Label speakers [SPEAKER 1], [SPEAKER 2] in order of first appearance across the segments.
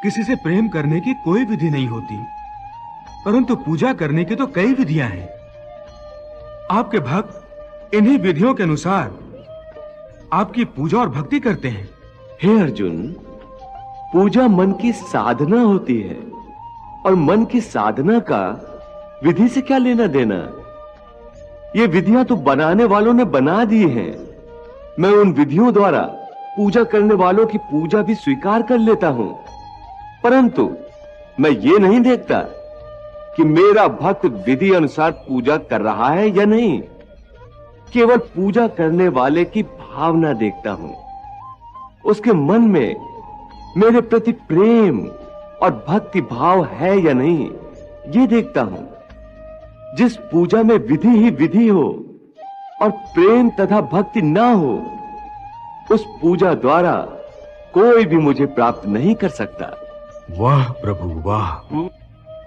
[SPEAKER 1] किसी से प्रेम करने की कोई विधि नहीं होती, परंतु पूजा करने की तो कई विधियां हैं। आपके भक्त इन्हीं विधियों के अनुसार आपकी पूजा और भक्ति करते हैं।
[SPEAKER 2] हे अर्जुन, पूजा मन की साधना होती है और मन की साधना का विधि से क्या लेना देना। ये विधियां तो बनाने वालों ने बना दी हैं। मैं उन विधियों द्वारा पूजा करने वालों की पूजा भी स्वीकार कर लेता हूं, परंतु मैं ये नहीं देखता कि मेरा भक्त विधि अनुसार पूजा कर रहा है या नहीं। केवल पूजा करने वाले की भावना देखता हूं, उसके मन में मेरे प्रति प्रेम और भक्ति भाव है या नहीं, ये देखता हूं। जिस पूजा में विधि ही विधि हो और प्रेम तथा भक्ति ना हो, उस पूजा द्वारा कोई भी मुझे प्राप्त नहीं कर सकता।
[SPEAKER 1] वाह प्रभु वाह।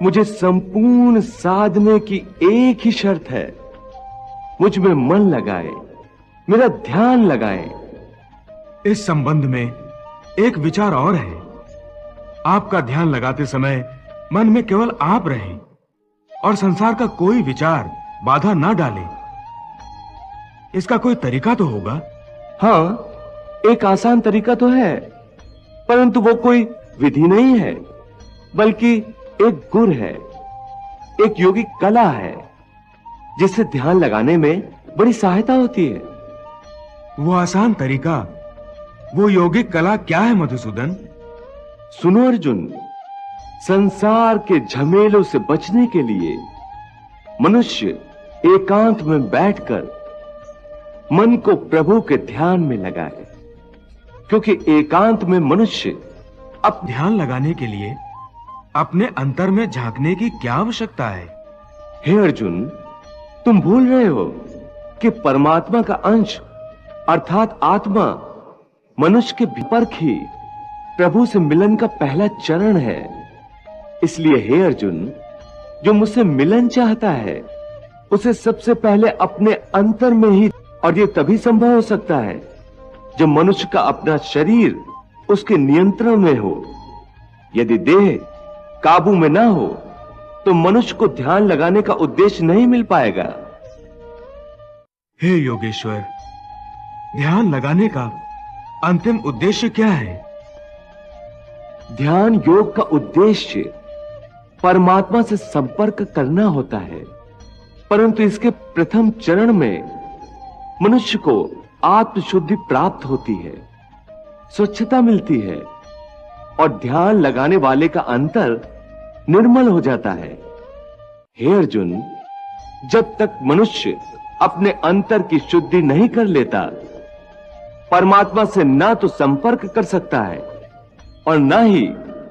[SPEAKER 2] मुझे संपूर्ण साधने की एक ही शर्त है, मुझ में मन लगाए, मेरा ध्यान लगाए।
[SPEAKER 1] इस संबंध में एक विचार और है। आपका ध्यान लगाते समय मन में केवल आप रहें और संसार का कोई विचार बाधा ना डाले। इसका कोई तरीका तो होगा?
[SPEAKER 2] हाँ, एक आसान तरीका तो है, परंतु वो कोई विधि नहीं है, बल्कि एक गुर है, एक योगिक कला है, जिससे ध्यान लगाने में बड़ी सहायता होती है।
[SPEAKER 1] वो आसान तरीका, वो योगिक कला क्या है मधुसूदन?
[SPEAKER 2] सुनो अर्जुन, संसार के झमेलों से बचने के लिए मनुष्य एकांत में बैठकर मन को प्रभु के ध्यान में लगाए, क्योंकि एकांत में मनुष्य
[SPEAKER 1] अब ध्यान लगाने के लिए अपने अंतर में झांकने की क्या आवश्यकता है?
[SPEAKER 2] हे अर्जुन, तुम भूल रहे हो कि परमात्मा का अंश अर्थात आत्मा मनुष्य के भीतर ही प्रभु से मिलन का पहला चरण है। इसलिए हे अर्जुन, जो मुझसे मिलन चाहता है, उसे सबसे पहले अपने अंतर में ही, और ये तभी संभव हो सकता है जब मनुष्य का अपना शरीर उसके नियंत्रण में हो। यदि देह काबू में ना हो तो मनुष्य को ध्यान लगाने का उद्देश्य नहीं मिल पाएगा।
[SPEAKER 1] हे योगेश्वर, ध्यान लगाने का अंतिम उद्देश्य क्या है?
[SPEAKER 2] ध्यान योग का उद्देश्य परमात्मा से संपर्क करना होता है, परंतु इसके प्रथम चरण में मनुष्य को आत्मशुद्धि प्राप्त होती है, स्वच्छता मिलती है और ध्यान लगाने वाले का अंतर निर्मल हो जाता है। हे अर्जुन, जब तक मनुष्य अपने अंतर की शुद्धि नहीं कर लेता, परमात्मा से ना तो संपर्क कर सकता है और ना ही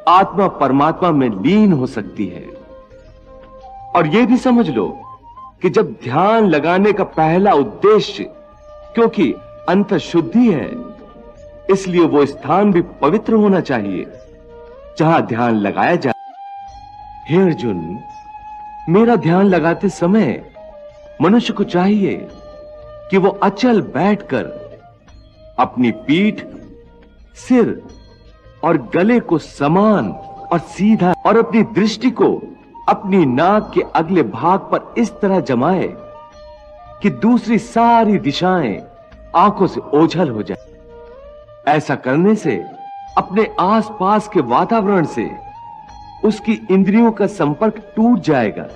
[SPEAKER 2] आत्मा परमात्मा में लीन हो सकती है। और यह भी समझ लो कि जब ध्यान लगाने का पहला उद्देश्य, क्योंकि अंतर शुद्धि है, इसलिए वो स्थान भी पवित्र होना चाहिए जहां ध्यान लगाया जाए। हे अर्जुन, मेरा ध्यान लगाते समय मनुष्य को चाहिए कि वो अचल बैठकर अपनी पीठ, सिर और गले को समान और सीधा और अपनी दृष्टि को अपनी नाक के अगले भाग पर इस तरह जमाए कि दूसरी सारी दिशाएं आंखों से ओझल हो जाए। ऐसा करने से अपने आसपास के वातावरण से उसकी इंद्रियों का संपर्क टूट जाएगा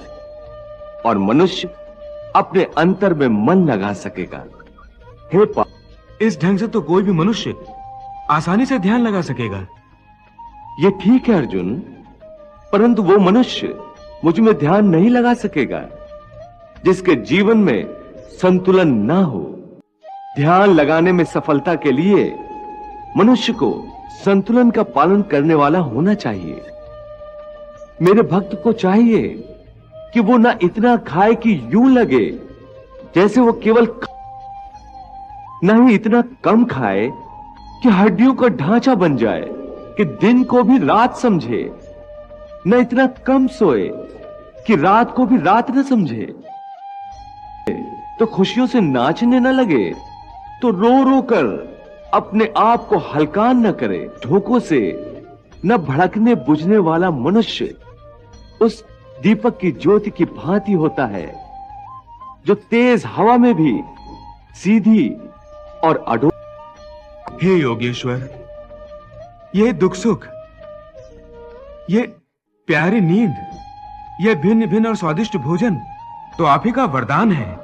[SPEAKER 2] और मनुष्य अपने अंतर में मन लगा सकेगा। हे
[SPEAKER 1] इस ढंग से तो कोई भी मनुष्य आसानी से ध्यान लगा सकेगा।
[SPEAKER 2] ये ठीक है अर्जुन, परंतु वो मनुष्य मुझ में ध्यान नहीं लगा सकेगा जिसके जीवन में संतुलन ना हो। ध्यान लगाने में सफलता के लिए मनुष्य को संतुलन का पालन करने वाला होना चाहिए। मेरे भक्त को चाहिए कि वो ना इतना खाए कि यूं लगे जैसे वो केवल ना ही इतना कम खाए कि हड्डियों का ढांचा बन जाए कि दिन को भी रात समझे, न इतना कम सोए कि रात को भी रात न समझे। तो खुशियों से नाचने न लगे तो रो रो कर अपने आप को हलकान न करे, धोखों से न भड़कने बुझने वाला मनुष्य उस दीपक की ज्योति की भांति होता है जो तेज हवा में भी सीधी और अडोल।
[SPEAKER 1] हे योगेश्वर, ये दुख सुख, ये प्यारी नींद, ये भिन्न भिन्न और स्वादिष्ट भोजन तो आप ही का वरदान है।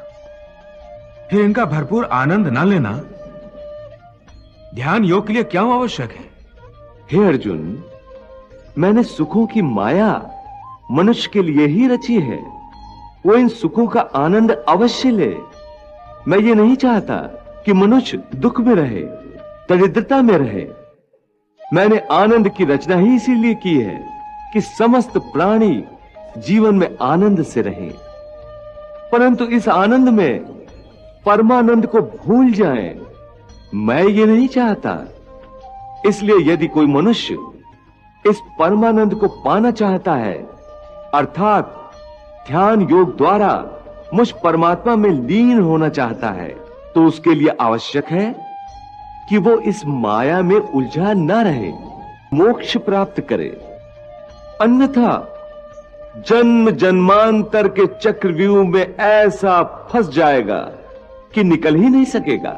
[SPEAKER 1] फिर इनका भरपूर आनंद न लेना ध्यान योग के लिए क्यों आवश्यक है?
[SPEAKER 2] हे अर्जुन, मैंने सुखों की माया मनुष्य के लिए ही रची है। वो इन सुखों का आनंद अवश्य ले। मैं ये नहीं चाहता कि मनुष्य दुख में रहे, दरिद्रता में रहे। मैंने आनंद की रचना ही इसीलिए की है कि समस्त प्राणी जीवन में आनंद से रहें। परंतु इस आनंद में परमानंद को भूल जाएं, मैं ये नहीं चाहता। इसलिए यदि कोई मनुष्य इस परमानंद को पाना चाहता है, अर्थात ध्यान योग द्वारा मुझ परमात्मा में लीन होना चाहता है, तो उसके लिए आवश्यक है कि वो इस माया में उलझा न रहे, मोक्ष प्राप्त करे। अन्यथा जन्म जन्मांतर के चक्रव्यूह में ऐसा फंस जाएगा कि निकल ही नहीं सकेगा।